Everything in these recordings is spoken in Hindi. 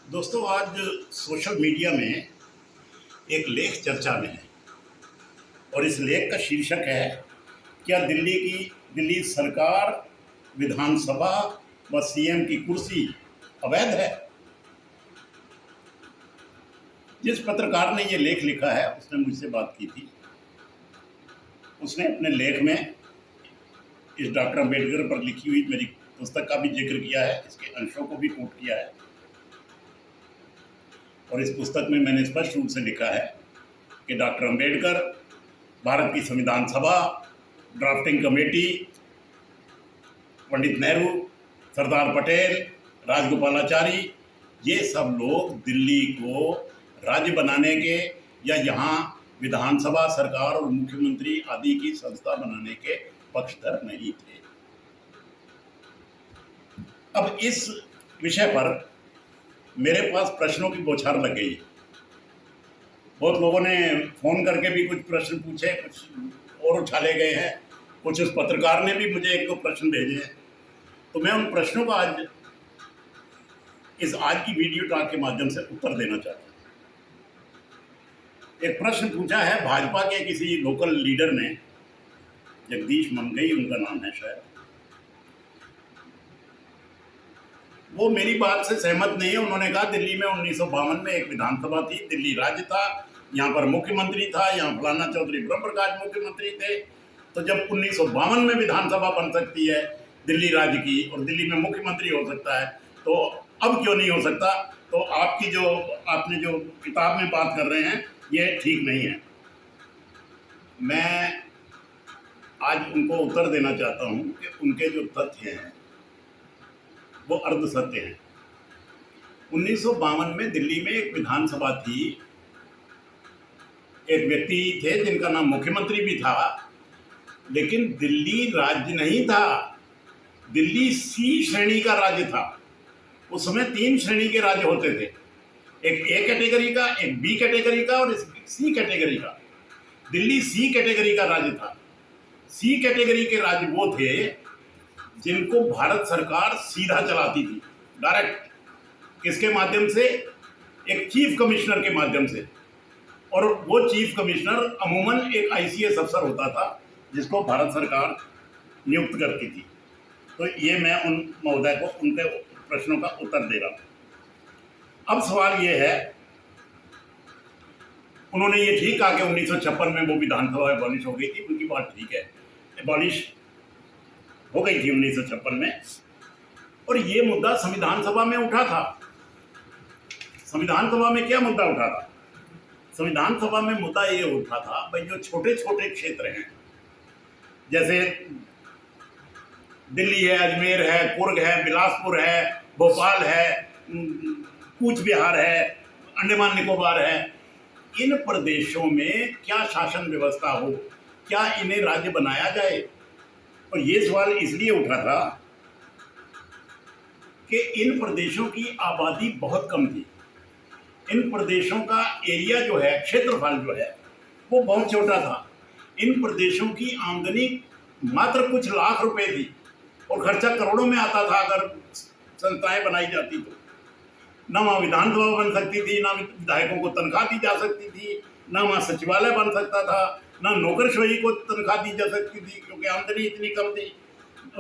दोस्तों, आज सोशल मीडिया में एक लेख चर्चा में है और इस लेख का शीर्षक है, क्या दिल्ली सरकार, विधानसभा व सीएम की कुर्सी अवैध है। जिस पत्रकार ने ये लेख लिखा है उसने मुझसे बात की थी। उसने अपने लेख में इस डॉक्टर अम्बेडकर पर लिखी हुई मेरी पुस्तक का भी जिक्र किया है, इसके अंशों को भी कोट किया है और इस पुस्तक में मैंने स्पष्ट रूप से लिखा है कि डॉक्टर अम्बेडकर, भारत की संविधान सभा, ड्राफ्टिंग कमेटी, पंडित नेहरू, सरदार पटेल, राजगोपालाचारी, ये सब लोग दिल्ली को राज्य बनाने के या यहाँ विधानसभा, सरकार और मुख्यमंत्री आदि की संस्था बनाने के पक्षधर नहीं थे। अब इस विषय पर मेरे पास प्रश्नों की बौछार लग गई। बहुत लोगों ने फ़ोन करके भी कुछ प्रश्न पूछे, कुछ और उछाले गए हैं, कुछ उस पत्रकार ने भी मुझे एक दो प्रश्न भेजे हैं। तो मैं उन प्रश्नों का आज की वीडियो टॉक के माध्यम से उत्तर देना चाहता हूँ। एक प्रश्न पूछा है भाजपा के किसी लोकल लीडर ने, जगदीश मनगई उनका नाम है शायद। वो मेरी बात से सहमत नहीं है। उन्होंने कहा दिल्ली में 1952 में एक विधानसभा थी, दिल्ली राज्य था, यहाँ पर मुख्यमंत्री था, यहाँ फलाना चौधरी ब्रह्म प्रकाश मुख्यमंत्री थे। तो जब 1952 में विधानसभा बन सकती है दिल्ली राज्य की और दिल्ली में मुख्यमंत्री हो सकता है, तो अब क्यों नहीं हो सकता। तो आपने जो किताब में बात कर रहे हैं ये ठीक नहीं है। मैं आज उनको उत्तर देना चाहता हूँ कि उनके जो तथ्य हैं वो अर्ध सत्य हैं। 1952 में दिल्ली में एक विधानसभा थी, एक व्यक्ति थे जिनका नाम मुख्यमंत्री भी था, लेकिन दिल्ली राज्य नहीं था, दिल्ली सी श्रेणी का राज्य था। उस समय 3 श्रेणी के राज्य होते थे, एक ए कैटेगरी का, एक बी कैटेगरी का और सी कैटेगरी का। दिल्ली सी कैटेगरी का राज्य था। सी कैटेगरी के राज्य वो थे जिनको भारत सरकार सीधा चलाती थी, डायरेक्ट। किसके माध्यम से? एक चीफ कमिश्नर के माध्यम से। और वो चीफ कमिश्नर अमूमन एक आईसीएस अफसर होता था जिसको भारत सरकार नियुक्त करती थी। तो ये मैं उन महोदय को उनके प्रश्नों का उत्तर दे रहा हूँ। अब सवाल ये है, उन्होंने ये ठीक कहा कि 1956 में वो विधानसभा एबॉलिश हो गई थी, उनकी बात ठीक है, एबॉलिश हो गई थी 1956 में। और ये मुद्दा संविधान सभा में उठा था। संविधान सभा में क्या मुद्दा उठा था? संविधान सभा में मुद्दा ये उठा था, भाई जो छोटे छोटे क्षेत्र हैं, जैसे दिल्ली है, अजमेर है, कुर्ग है, बिलासपुर है, भोपाल है, कूच बिहार है, अंडमान निकोबार है, इन प्रदेशों में क्या शासन व्यवस्था हो, क्या इन्हें राज्य बनाया जाए। और ये सवाल इसलिए उठा था कि इन प्रदेशों की आबादी बहुत कम थी। इन प्रदेशों का एरिया जो है, क्षेत्रफल जो है, वो बहुत छोटा था। इन प्रदेशों की आमदनी मात्र कुछ लाख रुपए थी और खर्चा करोड़ों में आता था अगर संस्थाएं बनाई जाती तो। ना वहाँ विधानसभा बन सकती थी, ना विधायकों को तनख्वाह दी जा सकती थी, ना वहाँ सचिवालय बन सकता था, ना नौकरशाही को तनख्वाह दी जा सकती थी क्योंकि आमदनी इतनी कम थी।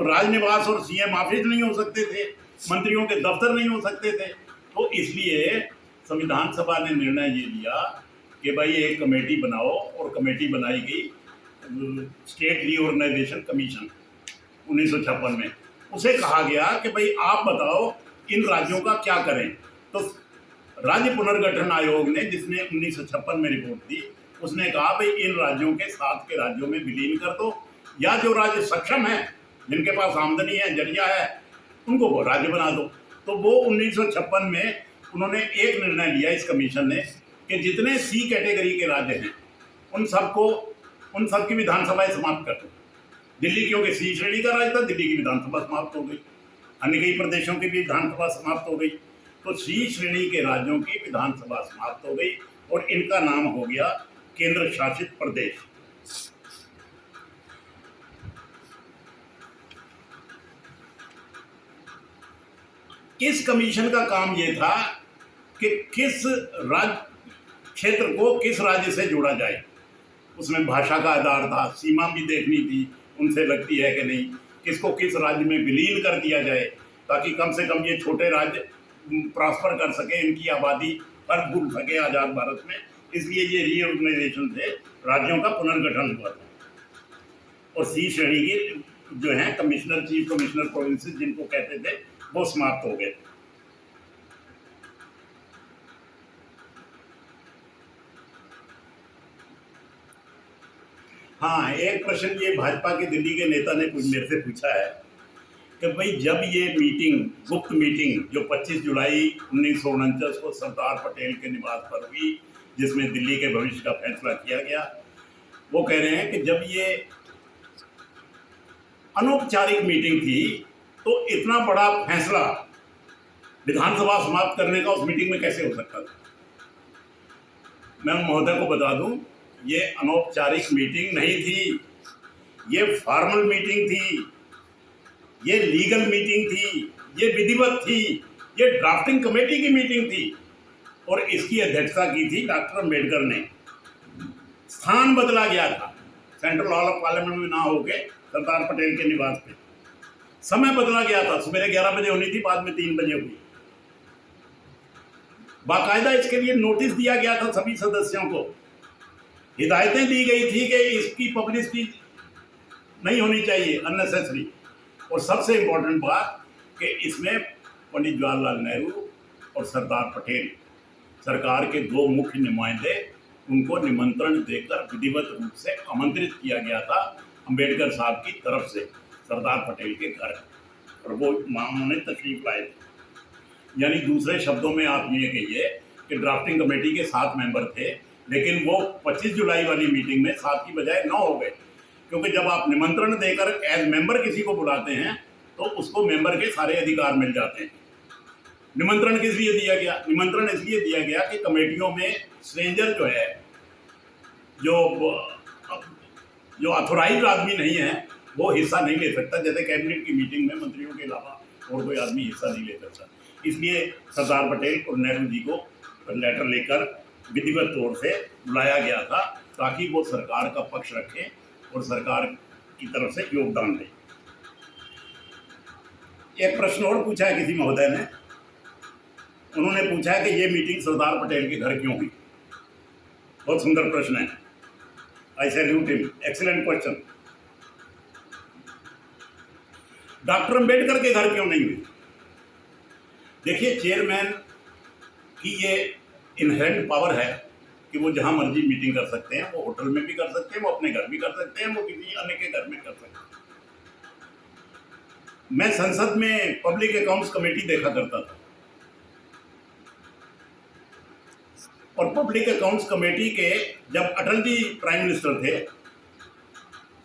राजनिवास और सीएम ऑफिस नहीं हो सकते थे, मंत्रियों के दफ्तर नहीं हो सकते थे। तो इसलिए संविधान सभा ने निर्णय ये लिया कि भाई एक कमेटी बनाओ, और कमेटी बनाई गई स्टेट रीऑर्गेनाइजेशन कमीशन 1956 में। उसे कहा गया कि भाई आप बताओ इन राज्यों का क्या करें। तो राज्य पुनर्गठन आयोग ने, जिसने 1956 में रिपोर्ट दी, उसने कहा भाई इन राज्यों के 7 के राज्यों में विलीन कर दो, या जो राज्य सक्षम है, जिनके पास आमदनी है, जरिया है, उनको वो राज्य बना दो। तो वो 1956 में उन्होंने एक निर्णय लिया इस कमीशन ने कि जितने सी कैटेगरी के राज्य हैं उन सब की विधानसभाएं समाप्त कर दो। दिल्ली क्योंकि सी श्रेणी का राज्य था, दिल्ली की विधानसभा समाप्त हो गई, अन्य कई प्रदेशों की भी विधानसभा समाप्त हो गई। तो सी श्रेणी के राज्यों की विधानसभा समाप्त हो गई और इनका नाम हो गया केंद्र शासित प्रदेश। इस कमीशन का काम ये था कि किस राज्य क्षेत्र को किस राज्य से जोड़ा जाए। उसमें भाषा का आधार था, सीमा भी देखनी थी उनसे लगती है कि नहीं, किसको किस राज्य में विलीन कर दिया जाए ताकि कम से कम ये छोटे राज्य प्रॉस्पर कर सके, इनकी आबादी फर्क घुल सके आज़ाद भारत में। इसलिए ये रीऑर्गेनाइजेशन से राज्यों का पुनर्गठन हुआ था। और सी श्रेणी की जो है कमिश्नर, चीफ कमिश्नर प्रोविंसेस जिनको कहते थे, वो समाप्त हो गए। हाँ, एक प्रश्न ये भाजपा के दिल्ली के नेता ने कुछ मेरे से पूछा है कि भाई जब ये मीटिंग, गुप्त मीटिंग जो 25 जुलाई 1949 को सरदार पटेल के निवास पर हुई, जिसमें दिल्ली के भविष्य का फैसला किया गया, वो कह रहे हैं कि जब ये अनौपचारिक मीटिंग थी तो इतना बड़ा फैसला विधानसभा समाप्त करने का उस मीटिंग में कैसे हो सकता था। मैं महोदय को बता दूं, ये अनौपचारिक मीटिंग नहीं थी, ये फॉर्मल मीटिंग थी, ये लीगल मीटिंग थी, ये विधिवत थी, ये ड्राफ्टिंग कमेटी की मीटिंग थी और इसकी अध्यक्षता की थी डॉक्टर अम्बेडकर ने। स्थान बदला गया था, सेंट्रल हॉल ऑफ पार्लियामेंट में ना होके सरदार पटेल के निवास पे। समय बदला गया था, सुबह 11 बजे होनी थी, बाद में 3 बजे हुई। बाकायदा इसके लिए नोटिस दिया गया था सभी सदस्यों को, हिदायतें दी गई थी कि इसकी पब्लिसिटी नहीं होनी चाहिए, अननेसेसरी। और सबसे इम्पोर्टेंट बात कि इसमें पंडित जवाहरलाल नेहरू और सरदार पटेल, सरकार के 2 मुख्य नुमाइंदे, उनको निमंत्रण देकर विधिवत रूप से आमंत्रित किया गया था अंबेडकर साहब की तरफ से सरदार पटेल के घर, और वो उन्होंने तशरीफ लाए थे। यानी दूसरे शब्दों में आप ये कहिए कि ड्राफ्टिंग कमेटी के 7 मेंबर थे, लेकिन वो 25 जुलाई वाली मीटिंग में 7 की बजाय 9 हो गए, क्योंकि जब आप निमंत्रण देकर एज मेंबर किसी को बुलाते हैं तो उसको मेंबर के सारे अधिकार मिल जाते हैं। निमंत्रण किस लिए दिया गया? निमंत्रण इसलिए दिया गया कि कमेटियों में स्ट्रेंजर जो है, जो अथोराइज आदमी नहीं है, वो हिस्सा नहीं ले सकता। जैसे कैबिनेट की मीटिंग में मंत्रियों के अलावा और कोई आदमी हिस्सा नहीं ले सकता। इसलिए सरदार पटेल और नेहरू जी को लेटर लेकर विधिवत तौर से बुलाया गया था ताकि वो सरकार का पक्ष रखें और सरकार की तरफ से योगदान दें। एक प्रश्न और पूछा है किसी महोदय ने, उन्होंने पूछा है कि ये मीटिंग सरदार पटेल के घर क्यों हुई। बहुत सुंदर प्रश्न है, आई salute him, excellent question. Doctor Ambedkar के घर क्यों नहीं हुई? देखिए, चेयरमैन की ये इनहेरेंट पावर है कि वो जहां मर्जी मीटिंग कर सकते हैं, वो होटल में भी कर सकते हैं, वो अपने घर भी कर सकते हैं, वो किसी अन्य के घर में कर सकते हैं। मैं संसद में पब्लिक अकाउंट्स कमेटी देखा करता था, और पब्लिक अकाउंट्स कमेटी के जब अटल जी प्राइम मिनिस्टर थे,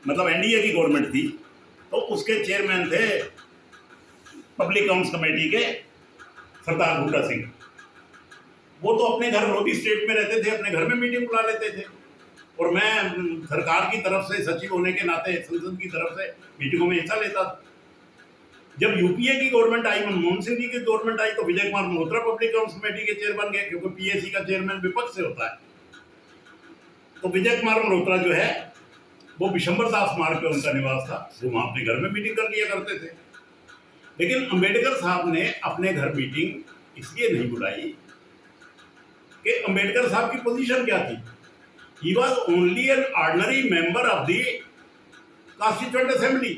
मतलब एनडीए की गवर्नमेंट थी, तो उसके चेयरमैन थे पब्लिक अकाउंट्स कमेटी के सरदार बूटा सिंह। वो तो अपने घर लोधी स्टेट में रहते थे, अपने घर में मीटिंग बुला लेते थे, और मैं सरकार की तरफ से सचिव होने के नाते संसद की तरफ से मीटिंगों में हिस्सा लेता था। जब यूपीए की गवर्नमेंट आई, मनमोहन सिंह जी की गवर्नमेंट आई, तो Vijay Kumar Malhotra public accounts committee के चेयर बन गए, क्योंकि पीएसी का चेयरमैन विपक्ष से होता है। तो विजय कुमार मल्होत्रा जो है वो विशंबर दास मार्ग पे उनका निवास था, वो वहाँ अपने घर में मीटिंग कर लिया करते थे। लेकिन अंबेडकर साहब ने अपने घर मीटिंग इसलिए नहीं बुलाई कि अंबेडकर साहब की पोजीशन क्या थी। He was only an ordinary member of the constituent assembly.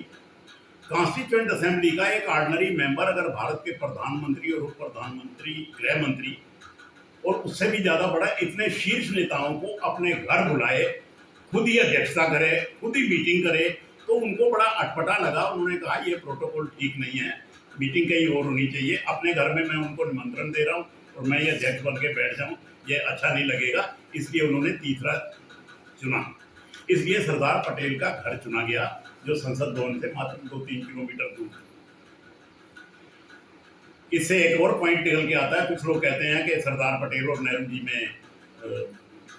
Constituent assembly का एक ऑर्डिनरी मेंबर अगर भारत के प्रधानमंत्री और उप प्रधानमंत्री, गृह मंत्री और उससे भी ज़्यादा बड़ा इतने शीर्ष नेताओं को अपने घर बुलाए, खुद ही अध्यक्षता करे, खुद ही मीटिंग करे, तो उनको बड़ा अटपटा लगा। उन्होंने कहा ये प्रोटोकॉल ठीक नहीं है, मीटिंग कहीं और होनी चाहिए। अपने घर में मैं उनको निमंत्रण दे रहा हूँ और मैं ये अध्यक्ष बन के बैठ जाऊँ, ये अच्छा नहीं लगेगा। इसलिए उन्होंने तीसरा चुना। इसलिए सरदार पटेल का घर चुना गया, जो संसद भवन से मात्र 2-3 किलोमीटर दूर। इससे एक और पॉइंट निकल के आता है, कुछ लोग कहते हैं कि सरदार पटेल और नेहरू जी में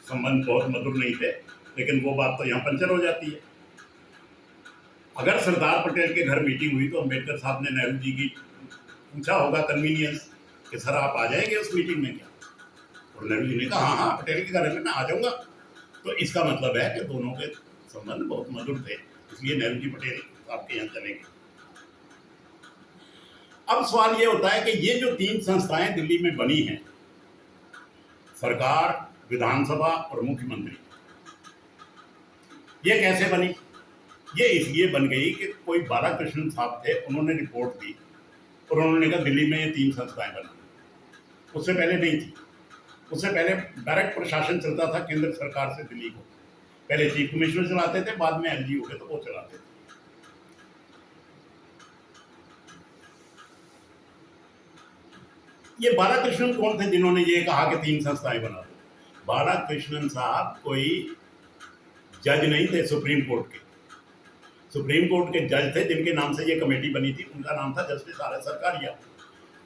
संबंध बहुत मधुर नहीं थे, लेकिन वो बात तो यहाँ पंचर हो जाती है। अगर सरदार पटेल के घर मीटिंग हुई तो अंबेडकर साहब ने नेहरू जी की पूछा होगा कन्वीनियंस कि सर आप आ जाएंगे उस मीटिंग में क्या? और नेहरू जी ने कहा हाँ हाँ पटेल के घर में मैं आ जाऊंगा। तो इसका मतलब है कि दोनों के संबंध बहुत मधुर थे, इसलिए नेहरू जी पटेल आपके यहाँ चलेंगे। अब सवाल ये होता है कि ये जो 3 संस्थाएं दिल्ली में बनी हैं, सरकार, विधानसभा और मुख्यमंत्री, ये कैसे बनी? ये इसलिए बन गई कि कोई बालाकृष्णन साहब थे, उन्होंने रिपोर्ट दी और उन्होंने कहा दिल्ली में ये 3 संस्थाएं बनी। उससे पहले नहीं थी। उससे पहले डायरेक्ट प्रशासन चलता था केंद्र सरकार से दिल्ली को। पहले चीफ कमिश्नर चलाते थे, बाद में एलजी हो गए तो वो चलाते थे। ये बालाकृष्णन कौन थे जिन्होंने ये कहा कि 3 संस्थाएं बना दो? बालाकृष्णन साहब कोई जज नहीं थे सुप्रीम कोर्ट के। सुप्रीम कोर्ट के जज थे जिनके नाम से ये कमेटी बनी थी, उनका नाम था जस्टिस आर एस सरकारिया।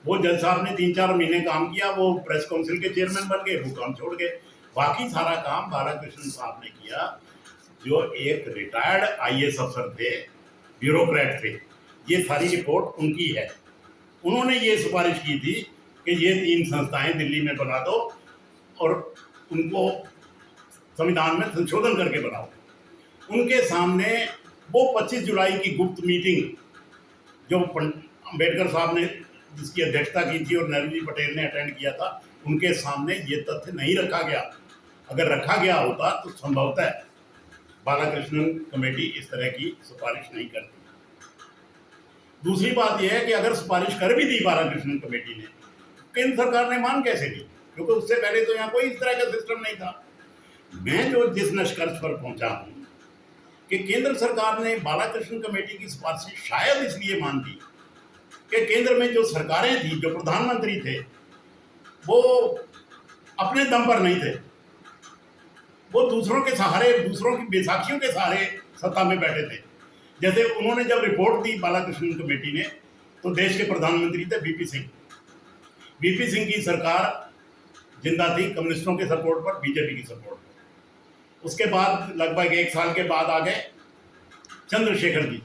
वो जज साहब ने 3-4 महीने काम किया, वो प्रेस काउंसिल के चेयरमैन बन गए, वो काम छोड़ गए। बाकी सारा काम बालाकृष्णन साहब ने किया, जो एक रिटायर्ड आईएएस अफसर थे, ब्यूरोक्रेट थे। ये सारी रिपोर्ट उनकी है। उन्होंने ये सिफारिश की थी कि ये 3 संस्थाएं दिल्ली में बना दो और उनको संविधान में संशोधन करके बनाओ। उनके सामने वो 25 जुलाई की गुप्त मीटिंग जो अम्बेडकर साहब ने जिसकी अध्यक्षता की थी और नेहरू जी पटेल ने अटेंड किया था, उनके सामने ये तथ्य नहीं रखा गया। अगर रखा गया होता तो संभवतः बालाकृष्णन कमेटी इस तरह की सिफारिश नहीं करती। दूसरी बात यह है कि अगर सिफारिश कर भी दी बालाकृष्णन कमेटी ने, केंद्र सरकार ने मान कैसे ली? क्योंकि उससे पहले तो यहाँ कोई इस तरह का सिस्टम नहीं था। मैं जो जिस निष्कर्ष पर पहुंचा हूं कि केंद्र सरकार ने बालाकृष्णन कमेटी की सिफारिश शायद इसलिए मान दी कि केंद्र में जो सरकारें थी, जो प्रधानमंत्री थे, वो अपने दम पर नहीं थे। वो दूसरों के सहारे, दूसरों की बैसाखियों के सहारे सत्ता में बैठे थे। जैसे उन्होंने जब रिपोर्ट दी बालाकृष्णन कमेटी ने, तो देश के प्रधानमंत्री थे वीपी सिंह। वीपी सिंह की सरकार जिंदा थी कम्युनिस्टों के सपोर्ट पर, बीजेपी की सपोर्ट पर। उसके बाद लगभग 1 साल के बाद आ गए चंद्रशेखर जी,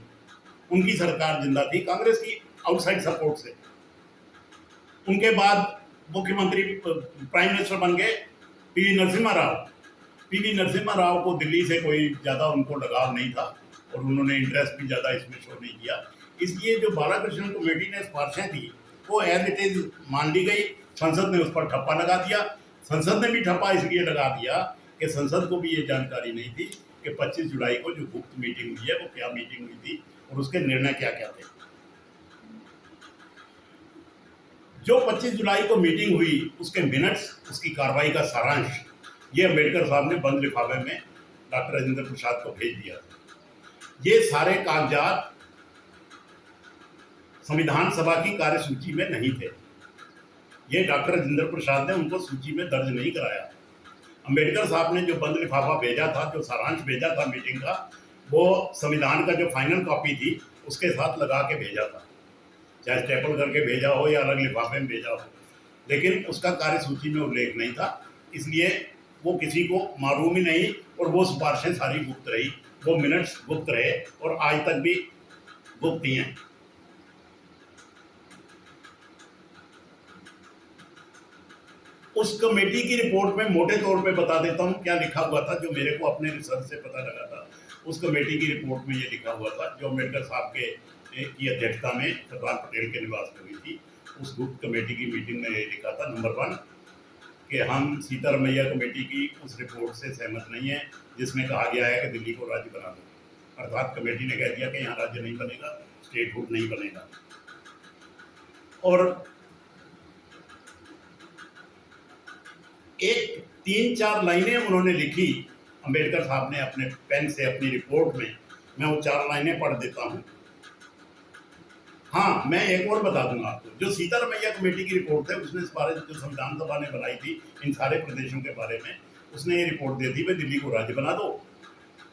उनकी सरकार जिंदा थी कांग्रेस की आउटसाइड सपोर्ट से। उनके बाद मुख्यमंत्री, प्राइम मिनिस्टर बन गए पीवी नरसिम्हा राव। पीवी नरसिम्हा राव को दिल्ली से कोई ज़्यादा उनको लगाव नहीं था और उन्होंने इंटरेस्ट भी ज़्यादा इसमें शो नहीं किया। इसलिए जो बालाकृष्णन कमेटी ने सिफारिशें दी वो एज इट इज मान ली गई। संसद ने उस पर ठप्पा लगा दिया। संसद ने भी ठप्पा इसलिए लगा दिया कि संसद को भी ये जानकारी नहीं थी कि 25 जुलाई को जो गुप्त मीटिंग हुई है वो क्या मीटिंग हुई थी और उसके निर्णय क्या क्या थे। जो 25 जुलाई को मीटिंग हुई उसके मिनट्स, उसकी कार्रवाई का सारांश ये अम्बेडकर साहब ने बंद लिफाफे में डॉक्टर राजेंद्र प्रसाद को भेज दिया। ये सारे कागजात संविधान सभा की कार्यसूची में नहीं थे। ये डॉक्टर राजेंद्र प्रसाद ने उनको सूची में दर्ज नहीं कराया। अम्बेडकर साहब ने जो बंद लिफाफा भेजा था, जो सारांश भेजा था मीटिंग का, वो संविधान का जो फाइनल कॉपी थी उसके साथ लगा के भेजा था, चाहे स्टेपल करके भेजा हो या अलग लिफाफे में भेजा हो, लेकिन उसका कार्यसूची में उल्लेख नहीं था। इसलिए वो किसी को मालूम ही नहीं और वो सिफारिशें सारी गुप्त रही, वो मिनट्स गुप्त रहे और आज तक भी गुप्त ही हैं। उस कमेटी की रिपोर्ट में मोटे तौर पे बता देता हूँ क्या लिखा हुआ था, जो मेरे को अपने रिसर्च से पता लगा था। उस कमेटी की रिपोर्ट में ये लिखा हुआ था, जो अम्बेडकर साहब के की अध्यक्षता में सरदार पटेल के निवास में हुई थी। उस गुप्त कमेटी की मीटिंग में ये लिखा था, नंबर 1, कि हम सीतारमैया कमेटी की उस रिपोर्ट से सहमत नहीं है जिसमें कहा गया है कि दिल्ली को राज्य बना दो। अर्थात कमेटी ने कह दिया कि यहाँ राज्य नहीं बनेगा, स्टेटहुड नहीं बनेगा। और एक 3-4 लाइनें उन्होंने लिखी अम्बेडकर साहब ने अपने पेन से अपनी रिपोर्ट में। मैं वो 4 लाइनें पढ़ देता हूँ। हाँ, मैं एक और बता दूंगा आपको, जो सीतारमैया कमेटी की रिपोर्ट है उसने सिफारिश जो संविधान सभा ने बनाई थी इन सारे प्रदेशों के बारे में, उसने ये रिपोर्ट दे दी, भाई दिल्ली को राज्य बना दो,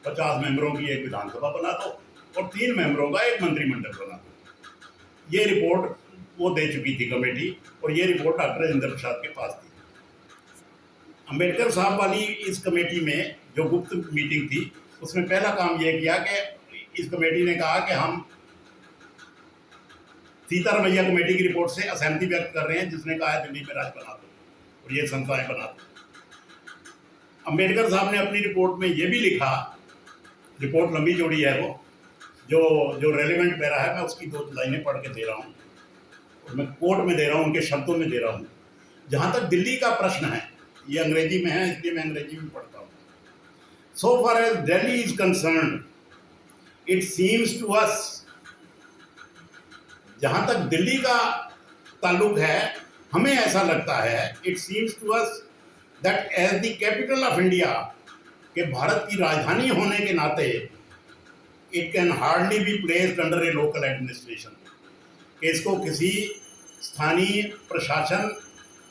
50 मेंबरों की एक विधानसभा बना दो और 3 मेंबरों का एक मंत्रिमंडल बना दो। ये रिपोर्ट वो दे चुकी थी कमेटी और ये रिपोर्ट डॉक्टर राजेंद्र प्रसाद के पास थी। अम्बेडकर साहब वाली इस कमेटी में जो गुप्त मीटिंग थी उसमें पहला काम यह किया कि इस कमेटी ने कहा कि हम सीतारमैया कमेटी की रिपोर्ट से असहमति व्यक्त कर रहे हैं जिसने कहा है दिल्ली में राज्य बना दो। और ये संस्थाएं बनाते। अम्बेडकर साहब ने अपनी रिपोर्ट में ये भी लिखा, रिपोर्ट लंबी जोड़ी है वो, जो जो रेलिवेंट पैरा है मैं उसकी 2 लाइनें पढ़ के दे रहा हूँ, और मैं कोर्ट में दे रहा हूँ, उनके शब्दों में दे रहा हूँ। जहाँ तक दिल्ली का प्रश्न है, ये अंग्रेजी में है इसलिए मैं अंग्रेजी में पढ़ता हूँ। So far as Delhi is concerned, it seems to us, जहाँ तक दिल्ली का ताल्लुक है, हमें ऐसा लगता है, it seems to us that as the capital of India, कि भारत की राजधानी होने के नाते it can hardly be placed under a local administration, कि इसको किसी स्थानीय प्रशासन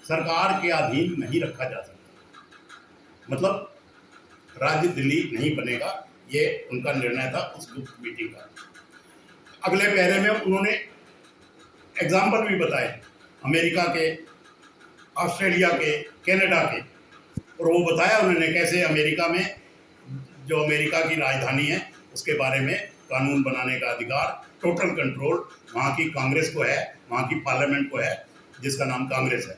सरकार के अधीन नहीं रखा जा सकता। मतलब राज्य दिल्ली नहीं बनेगा, ये उनका निर्णय था उस गुप्त मीटिंग का। अगले पैरे में उन्होंने एग्जाम्पल भी बताए अमेरिका के, ऑस्ट्रेलिया के, कनाडा के, और वो बताया उन्होंने कैसे अमेरिका में, जो अमेरिका की राजधानी है उसके बारे में कानून बनाने का अधिकार, टोटल कंट्रोल वहाँ की कांग्रेस को है, वहाँ की पार्लियामेंट को है जिसका नाम कांग्रेस है।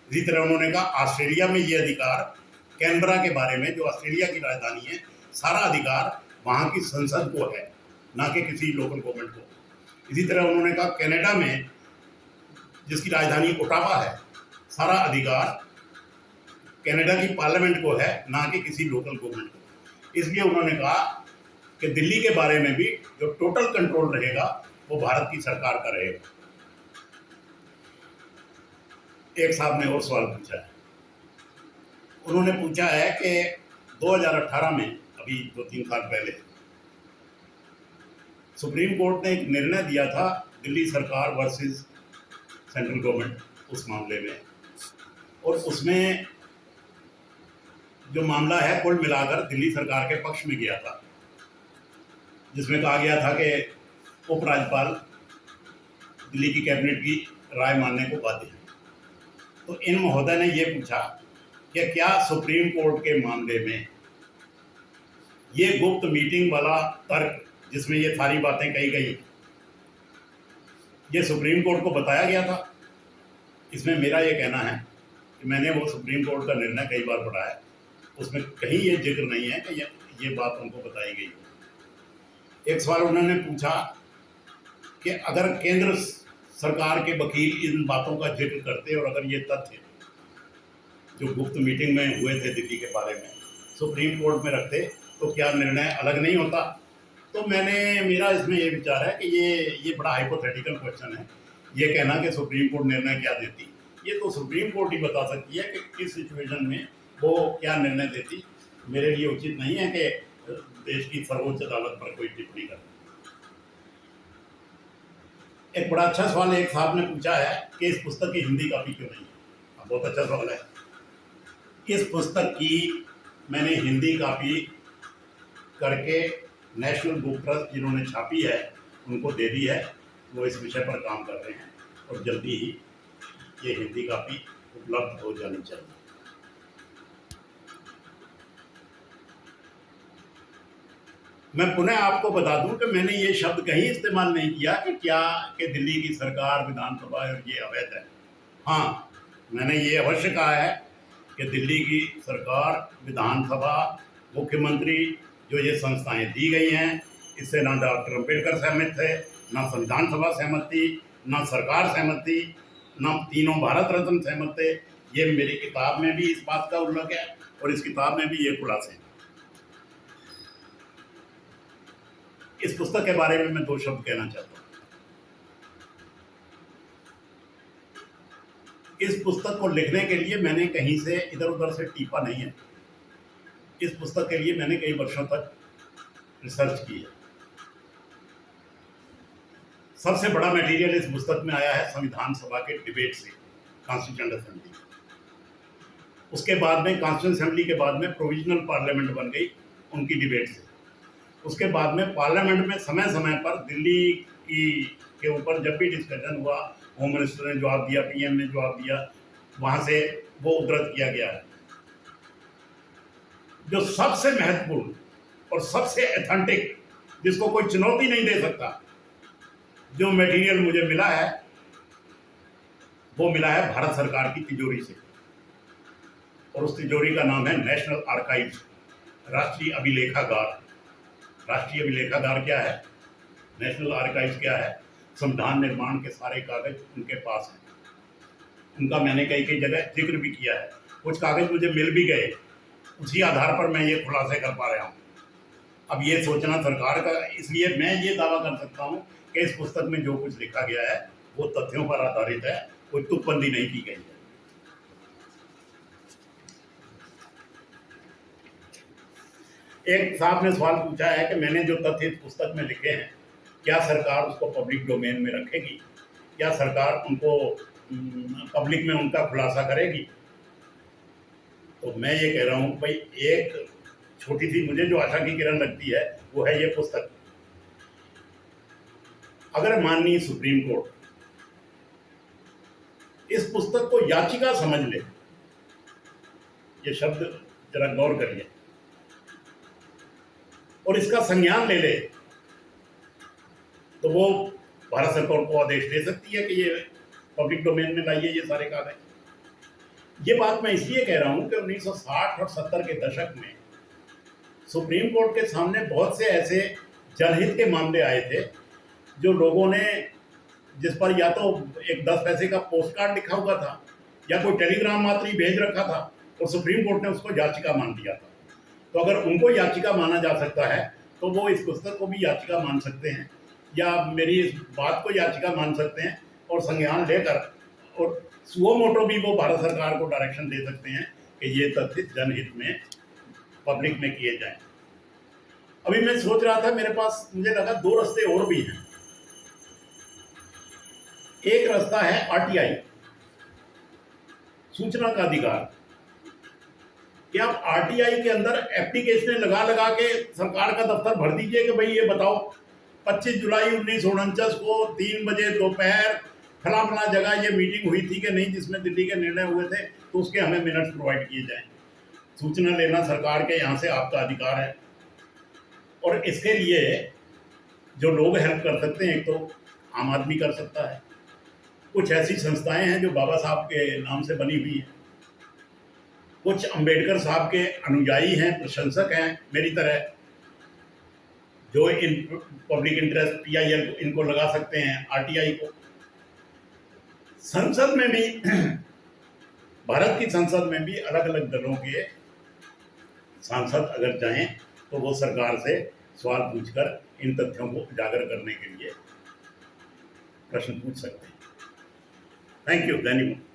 इसी तरह उन्होंने कहा ऑस्ट्रेलिया में ये अधिकार, कैनबरा के बारे में जो ऑस्ट्रेलिया की राजधानी है, सारा अधिकार वहाँ की संसद को है, ना कि किसी लोकल गवर्नमेंट को। इसी तरह उन्होंने कहा कनाडा में जिसकी राजधानी ओटावा है, सारा अधिकार कनाडा की पार्लियामेंट को है, ना कि किसी लोकल गवर्नमेंट को। इसलिए उन्होंने कहा कि दिल्ली के बारे में भी जो टोटल कंट्रोल रहेगा वो भारत की सरकार का रहेगा। एक साहब ने और सवाल पूछा है, उन्होंने पूछा है कि 2018 में, अभी 2-3 साल पहले, सुप्रीम कोर्ट ने एक निर्णय दिया था दिल्ली सरकार वर्सेस सेंट्रल गवर्नमेंट उस मामले में, और उसमें जो मामला है कुल मिलाकर दिल्ली सरकार के पक्ष में गया था, जिसमें कहा गया था कि उपराज्यपाल दिल्ली की कैबिनेट की राय मानने को बाध्य है। तो इन महोदय ने ये पूछा कि क्या सुप्रीम कोर्ट के मामले में ये गुप्त मीटिंग वाला तर्क, जिसमें ये सारी बातें कही गई, ये सुप्रीम कोर्ट को बताया गया था? इसमें मेरा ये कहना है कि मैंने वो सुप्रीम कोर्ट का निर्णय कई बार पढ़ा है, उसमें कहीं ये जिक्र नहीं है कि ये बात उनको बताई गई। एक सवाल उन्होंने पूछा कि अगर केंद्र सरकार के वकील इन बातों का जिक्र करते और अगर ये तथ्य जो गुप्त मीटिंग में हुए थे दिल्ली के बारे में सुप्रीम कोर्ट में रखते तो क्या निर्णय अलग नहीं होता? तो मेरा इसमें ये विचार है कि ये बड़ा हाइपोथेटिकल क्वेश्चन है। ये कहना कि सुप्रीम कोर्ट निर्णय क्या देती, ये तो सुप्रीम कोर्ट ही बता सकती है कि किस सिचुएशन में वो क्या निर्णय देती। मेरे लिए उचित नहीं है कि देश की सर्वोच्च अदालत पर कोई टिप्पणी करे। एक बड़ा अच्छा सवाल एक साहब ने पूछा है कि इस पुस्तक की हिंदी कॉपी क्यों नहीं है। बहुत अच्छा सवाल है। इस पुस्तक की मैंने हिंदी कॉपी करके नेशनल बुक ट्रस्ट जिन्होंने छापी है उनको दे दी है, वो इस विषय पर काम कर रहे हैं और जल्दी ही ये हिंदी कॉपी उपलब्ध हो जानी चाहिए। मैं पुनः आपको बता दूं कि मैंने ये शब्द कहीं इस्तेमाल नहीं किया कि दिल्ली की सरकार, विधानसभा और ये अवैध है। हाँ, मैंने ये अवश्य कहा है कि दिल्ली की सरकार, विधानसभा, मुख्यमंत्री, जो ये संस्थाएं दी गई हैं, इससे ना डॉक्टर अम्बेडकर सहमत थे, ना संविधान सभा सहमत थी, ना सरकार सहमत थी, ना तीनों भारत रत्न सहमत थे। ये मेरी किताब में भी इस बात का उल्लेख है और इस किताब में भी ये खुलासे हैं। इस पुस्तक के बारे में मैं 2 शब्द कहना चाहता हूँ। इस पुस्तक को लिखने के लिए मैंने कहीं से इधर उधर से टीपा नहीं है। इस पुस्तक के लिए मैंने कई वर्षों तक रिसर्च की है। सबसे बड़ा मटेरियल इस पुस्तक में आया है संविधान सभा के डिबेट से, कॉन्स्टिट्यूएंट असेंबली। उसके बाद में कॉन्स्टिट्यूएंट असेंबली के बाद में प्रोविजनल पार्लियामेंट बन गई उनकी डिबेट से। उसके बाद में पार्लियामेंट में समय समय पर दिल्ली के ऊपर जब भी डिस्कशन हुआ, होम मिनिस्टर ने जवाब दिया, पीएम ने जवाब दिया, वहाँ से वो उद्धृत किया गया है। जो सबसे महत्वपूर्ण और सबसे एथेंटिक, जिसको कोई चुनौती नहीं दे सकता, जो मटेरियल मुझे मिला है वो मिला है भारत सरकार की तिजोरी से। और उस तिजोरी का नाम है नेशनल आर्काइव, राष्ट्रीय अभिलेखागार। राष्ट्रीय अभिलेखागार क्या है, नेशनल आर्काइव क्या है? संविधान निर्माण के सारे कागज उनके पास हैं। उनका मैंने कई कई जगह जिक्र भी किया है, कुछ कागज मुझे मिल भी गए, उसी आधार पर मैं ये खुलासे कर पा रहा हूँ। अब ये सोचना सरकार का, इसलिए मैं ये दावा कर सकता हूँ कि इस पुस्तक में जो कुछ लिखा गया है वो तथ्यों पर आधारित है, कोई तुकबंदी नहीं की गई है। एक साहब ने सवाल पूछा है कि मैंने जो तथ्य इस पुस्तक में लिखे हैं, क्या सरकार उसको पब्लिक डोमेन में रखेगी, क्या सरकार उनको पब्लिक में उनका खुलासा करेगी? तो मैं ये कह रहा हूँ भाई, एक छोटी सी मुझे जो आशा की किरण लगती है वो है ये पुस्तक। अगर माननीय सुप्रीम कोर्ट इस पुस्तक को याचिका समझ ले, ये शब्द जरा गौर करिए, और इसका संज्ञान ले ले, तो वो भारत सरकार को आदेश दे सकती है कि ये पब्लिक डोमेन में लाइए ये सारे कागज। ये बात मैं इसलिए कह रहा हूं कि 1960 और 70 के दशक में सुप्रीम कोर्ट के सामने बहुत से ऐसे जनहित के मामले आए थे जो लोगों ने, जिस पर या तो एक 10 पैसे का पोस्ट कार्ड लिखा हुआ था या कोई टेलीग्राम मात्र ही भेज रखा था, और सुप्रीम कोर्ट ने उसको याचिका मान दिया था। तो अगर उनको याचिका माना जा सकता है तो वो इस पुस्तक को भी याचिका मान सकते हैं, या मेरी इस बात को याचिका मान सकते हैं, और संज्ञान लेकर और सुओ मोटो भी वो भारत सरकार को डायरेक्शन दे सकते हैं कि ये तथ्य जनहित में पब्लिक में किए जाएं। अभी मैं सोच रहा था, मेरे पास मुझे लगा 2 रास्ते और भी हैं। एक रास्ता है आरटीआई, सूचना का अधिकार, कि आप आरटीआई के अंदर एप्लीकेशन लगा लगा के सरकार का दफ्तर भर दीजिए कि भाई ये बताओ 25 जुलाई 1949 को 3 बजे दोपहर फला फला जगह ये मीटिंग हुई थी कि नहीं जिसमें दिल्ली के निर्णय हुए थे, तो उसके हमें मिनट्स प्रोवाइड किए जाएं। सूचना लेना सरकार के यहाँ से आपका अधिकार है, और इसके लिए जो लोग हेल्प कर सकते हैं, एक तो आम आदमी कर सकता है, कुछ ऐसी संस्थाएं हैं जो बाबा साहब के नाम से बनी हुई हैं, कुछ अंबेडकर साहब के अनुयायी हैं, प्रशंसक हैं मेरी तरह, जो इन पब्लिक इंटरेस्ट पीआईएल इनको लगा सकते हैं, आरटीआई को। संसद में भी भारत की संसद में भी अलग अलग दलों के सांसद अगर चाहें तो वो सरकार से सवाल पूछकर इन तथ्यों को उजागर करने के लिए प्रश्न पूछ सकते हैं। Thank you very much.